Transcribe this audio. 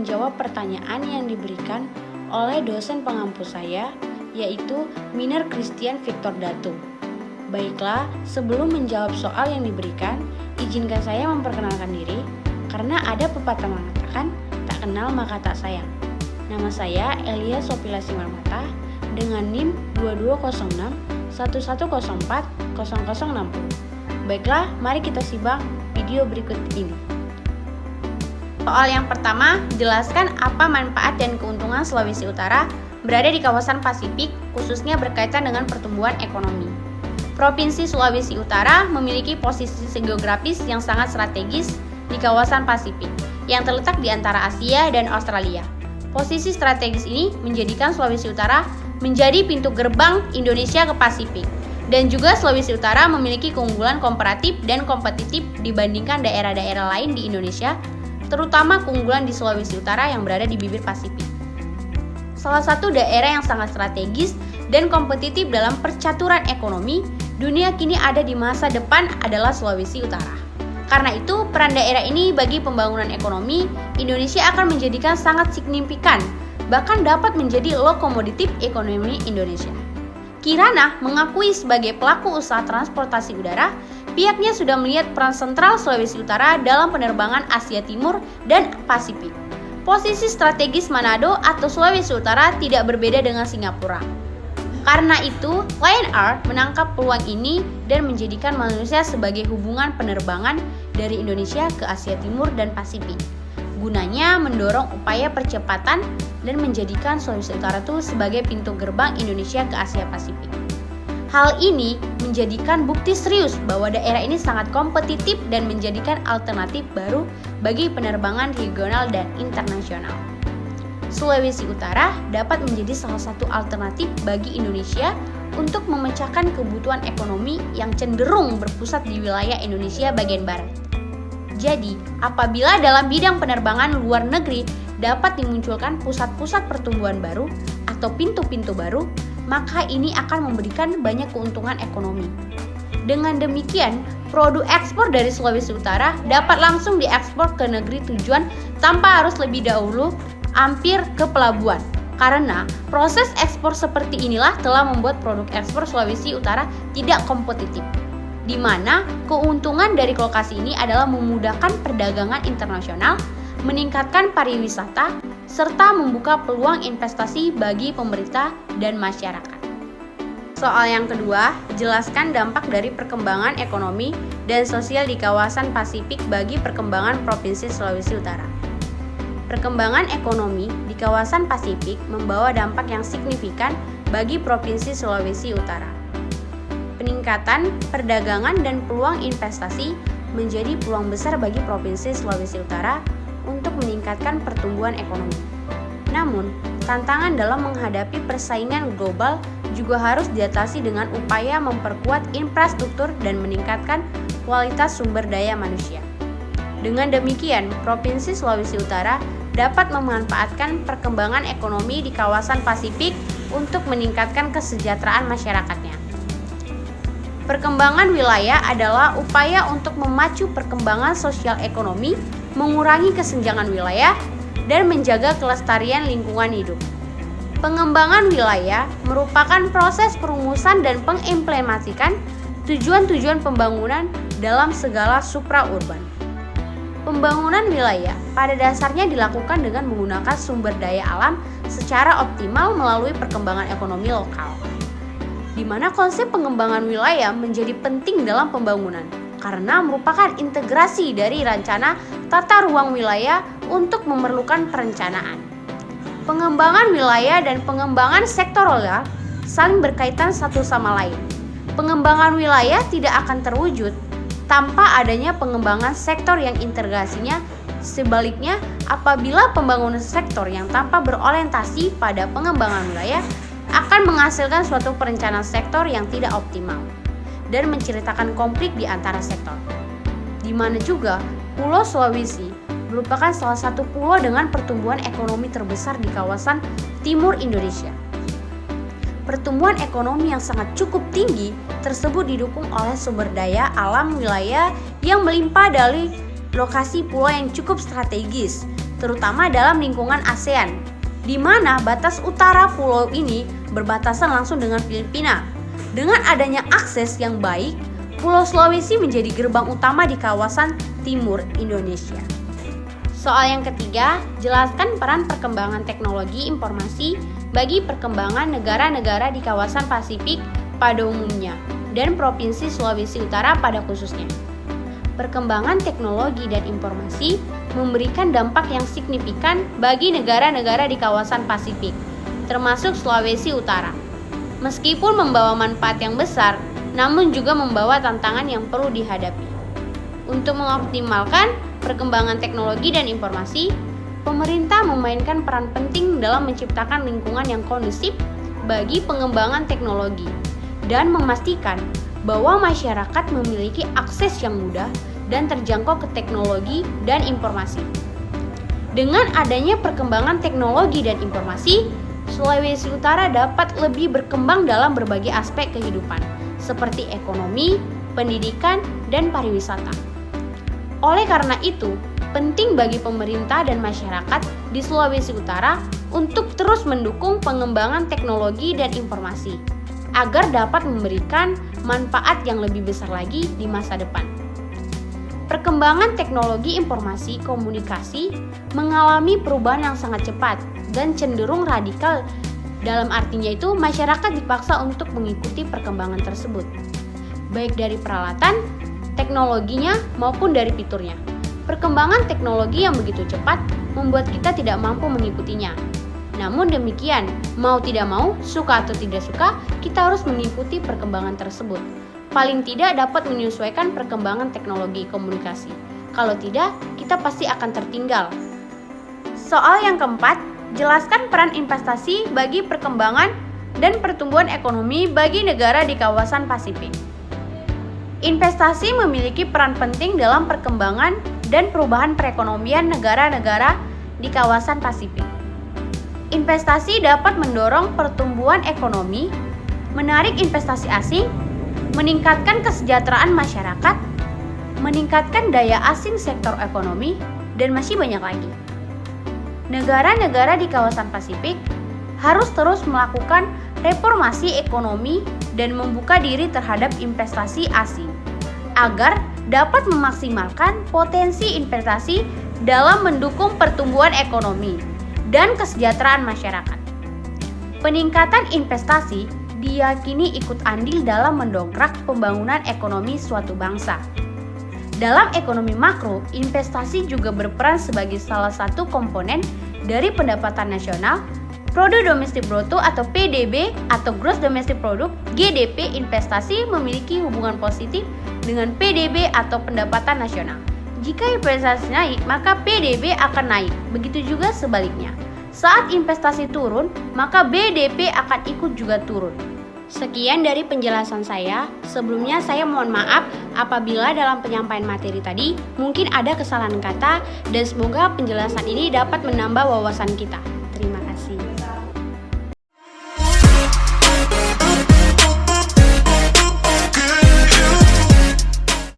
menjawab pertanyaan yang diberikan oleh dosen pengampu saya, yaitu Miner Christian Victor Datu. Baiklah, sebelum menjawab soal yang diberikan, izinkan saya memperkenalkan diri, karena ada pepatah mengatakan, tak kenal maka tak sayang. Nama saya Elia Sopila Simarmata, dengan NIM 2206 1104 0060. Baiklah, mari kita simak video berikut ini. Soal yang pertama, jelaskan apa manfaat dan keuntungan Sulawesi Utara berada di kawasan Pasifik, khususnya berkaitan dengan pertumbuhan ekonomi. Provinsi Sulawesi Utara memiliki posisi geografis yang sangat strategis di kawasan Pasifik, yang terletak di antara Asia dan Australia. Posisi strategis ini menjadikan Sulawesi Utara menjadi pintu gerbang Indonesia ke Pasifik, dan juga Sulawesi Utara memiliki keunggulan komparatif dan kompetitif dibandingkan daerah-daerah lain di Indonesia, terutama keunggulan di Sulawesi Utara yang berada di bibir Pasifik. Salah satu daerah yang sangat strategis dan kompetitif dalam percaturan ekonomi dunia kini ada di masa depan adalah Sulawesi Utara. Karena itu, peran daerah ini bagi pembangunan ekonomi Indonesia akan menjadikan sangat signifikan, bahkan dapat menjadi lokomotif ekonomi Indonesia. Kirana mengakui sebagai pelaku usaha transportasi udara, pihaknya sudah melihat peran sentral Sulawesi Utara dalam penerbangan Asia Timur dan Pasifik. Posisi strategis Manado atau Sulawesi Utara tidak berbeda dengan Singapura. Karena itu, Lion Air menangkap peluang ini dan menjadikan manusia sebagai hubungan penerbangan dari Indonesia ke Asia Timur dan Pasifik. Gunanya mendorong upaya percepatan dan menjadikan Sulawesi Utara itu sebagai pintu gerbang Indonesia ke Asia Pasifik. Hal ini menjadikan bukti serius bahwa daerah ini sangat kompetitif dan menjadikan alternatif baru bagi penerbangan regional dan internasional. Sulawesi Utara dapat menjadi salah satu alternatif bagi Indonesia untuk memecahkan kebutuhan ekonomi yang cenderung berpusat di wilayah Indonesia bagian barat. Jadi, apabila dalam bidang penerbangan luar negeri dapat dimunculkan pusat-pusat pertumbuhan baru atau pintu-pintu baru, maka ini akan memberikan banyak keuntungan ekonomi. Dengan demikian, produk ekspor dari Sulawesi Utara dapat langsung diekspor ke negeri tujuan tanpa harus lebih dahulu hampir ke pelabuhan. Karena proses ekspor seperti inilah telah membuat produk ekspor Sulawesi Utara tidak kompetitif, di mana keuntungan dari lokasi ini adalah memudahkan perdagangan internasional, meningkatkan pariwisata, serta membuka peluang investasi bagi pemerintah dan masyarakat. Soal yang kedua, jelaskan dampak dari perkembangan ekonomi dan sosial di kawasan Pasifik bagi perkembangan Provinsi Sulawesi Utara. Perkembangan ekonomi di kawasan Pasifik membawa dampak yang signifikan bagi Provinsi Sulawesi Utara. Peningkatan perdagangan dan peluang investasi menjadi peluang besar bagi Provinsi Sulawesi Utara untuk meningkatkan pertumbuhan ekonomi. Namun, tantangan dalam menghadapi persaingan global juga harus diatasi dengan upaya memperkuat infrastruktur dan meningkatkan kualitas sumber daya manusia. Dengan demikian, Provinsi Sulawesi Utara dapat memanfaatkan perkembangan ekonomi di kawasan Pasifik untuk meningkatkan kesejahteraan masyarakatnya. Perkembangan wilayah adalah upaya untuk memacu perkembangan sosial ekonomi, mengurangi kesenjangan wilayah, dan menjaga kelestarian lingkungan hidup. Pengembangan wilayah merupakan proses perumusan dan pengimplementasikan tujuan-tujuan pembangunan dalam segala supraurban. Pembangunan wilayah pada dasarnya dilakukan dengan menggunakan sumber daya alam secara optimal melalui perkembangan ekonomi lokal, di mana konsep pengembangan wilayah menjadi penting dalam pembangunan karena merupakan integrasi dari rencana tata ruang wilayah untuk memerlukan perencanaan. Pengembangan wilayah dan pengembangan sektoral saling berkaitan satu sama lain. Pengembangan wilayah tidak akan terwujud tanpa adanya pengembangan sektor yang integrasinya. Sebaliknya, apabila pembangunan sektor yang tanpa berorientasi pada pengembangan wilayah akan menghasilkan suatu perencanaan sektor yang tidak optimal dan menceritakan konflik di antara sektor. Di mana juga Pulau Sulawesi merupakan salah satu pulau dengan pertumbuhan ekonomi terbesar di kawasan timur Indonesia. Pertumbuhan ekonomi yang sangat cukup tinggi tersebut didukung oleh sumber daya alam wilayah yang melimpah dari lokasi pulau yang cukup strategis, terutama dalam lingkungan ASEAN, di mana batas utara pulau ini berbatasan langsung dengan Filipina. Dengan adanya akses yang baik, Pulau Sulawesi menjadi gerbang utama di kawasan timur Indonesia. Soal yang ketiga, jelaskan peran perkembangan teknologi informasi bagi perkembangan negara-negara di kawasan Pasifik pada umumnya dan Provinsi Sulawesi Utara pada khususnya. Perkembangan teknologi dan informasi memberikan dampak yang signifikan bagi negara-negara di kawasan Pasifik, termasuk Sulawesi Utara. Meskipun membawa manfaat yang besar, namun juga membawa tantangan yang perlu dihadapi. Untuk mengoptimalkan perkembangan teknologi dan informasi, pemerintah memainkan peran penting dalam menciptakan lingkungan yang kondusif bagi pengembangan teknologi dan memastikan bahwa masyarakat memiliki akses yang mudah dan terjangkau ke teknologi dan informasi. Dengan adanya perkembangan teknologi dan informasi, Sulawesi Utara dapat lebih berkembang dalam berbagai aspek kehidupan, seperti ekonomi, pendidikan, dan pariwisata. Oleh karena itu, penting bagi pemerintah dan masyarakat di Sulawesi Utara untuk terus mendukung pengembangan teknologi dan informasi, agar dapat memberikan manfaat yang lebih besar lagi di masa depan. Perkembangan teknologi informasi komunikasi mengalami perubahan yang sangat cepat dan cenderung radikal. Dalam artinya itu, masyarakat dipaksa untuk mengikuti perkembangan tersebut, baik dari peralatan, teknologinya, maupun dari fiturnya. Perkembangan teknologi yang begitu cepat membuat kita tidak mampu mengikutinya. Namun demikian, mau tidak mau, suka atau tidak suka, kita harus mengikuti perkembangan tersebut. Paling tidak dapat menyesuaikan perkembangan teknologi komunikasi. Kalau tidak, kita pasti akan tertinggal. Soal yang keempat, jelaskan peran investasi bagi perkembangan dan pertumbuhan ekonomi bagi negara di kawasan Pasifik. Investasi memiliki peran penting dalam perkembangan dan perubahan perekonomian negara-negara di kawasan Pasifik. Investasi dapat mendorong pertumbuhan ekonomi, menarik investasi asing, meningkatkan kesejahteraan masyarakat, meningkatkan daya asing sektor ekonomi, dan masih banyak lagi. Negara-negara di kawasan Pasifik harus terus melakukan reformasi ekonomi dan membuka diri terhadap investasi asing agar dapat memaksimalkan potensi investasi dalam mendukung pertumbuhan ekonomi dan kesejahteraan masyarakat. Peningkatan investasi diyakini ikut andil dalam mendongkrak pembangunan ekonomi suatu bangsa. Dalam ekonomi makro, investasi juga berperan sebagai salah satu komponen dari pendapatan nasional, Produk Domestik Bruto atau PDB atau Gross Domestic Product GDP. Investasi memiliki hubungan positif dengan PDB atau pendapatan nasional. Jika investasi naik, maka PDB akan naik. Begitu juga sebaliknya. Saat investasi turun, maka BDP akan ikut juga turun. Sekian dari penjelasan saya. Sebelumnya saya mohon maaf apabila dalam penyampaian materi tadi mungkin ada kesalahan kata, dan semoga penjelasan ini dapat menambah wawasan kita.